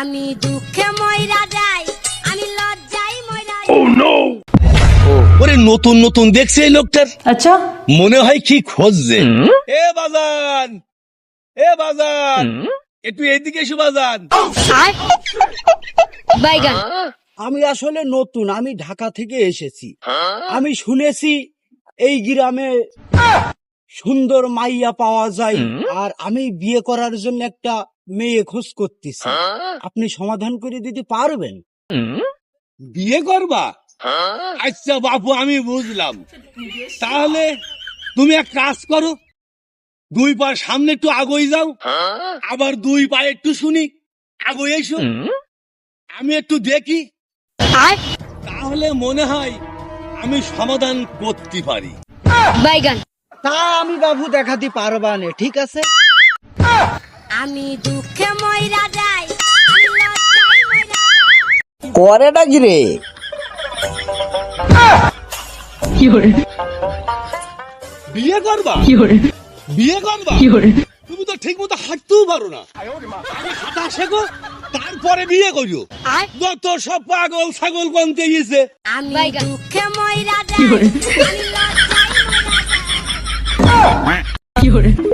আমি দুঃখে মইরা যাই, আমি লজ্জায় মইরা যাই। Oh no! ওরে নতুন নতুন দেখছি এই লোকটার। আচ্ছা, মনে হয় কি খুঁজছে। এ বাজান, এ বাজান, একটু এদিকে এসো বাজান। বাইগান। আমি আসলে নতুন, আমি ঢাকা থেকে এসেছি। আমি শুনেছি এই গ্রামে সুন্দর মাইয়া পাওয়া যায়, আর আমি বিয়ে করার জন্য একটা মেয়ে খোঁজ করতেছি। আপনি সমাধান করে দিতে পারবেন? বিয়ে করবা? আচ্ছা বাপু, আমি বুঝলাম। তাহলে তুমি এক কাজ করো, 2 পা সামনে একটু আগোই যাও, আবার 2 পা একটু শুনি আগোই এসো, আমি একটু দেখি, তাহলে মনে হয় আমি সমাধান করতে পারি। বাইগান। তা আমি বাবু দেখাতে পারবা না, ঠিক আছে? আমি দুঃখে মইরা যাই, আমি লজ্জায় মইরা যাই। করেটা কি রে? বিয়ে করবা? বিয়ে করবা? তুমি তো ঠিক মতো হাঁটতেও পারো না। আগে হাঁটা শেখো, তারপরে বিয়ে করিও। যত সব পাগল ছাগল কমতে গেছে। আমি দুঃখে মইরা যাই, আমি লজ্জায় মইরা যাই।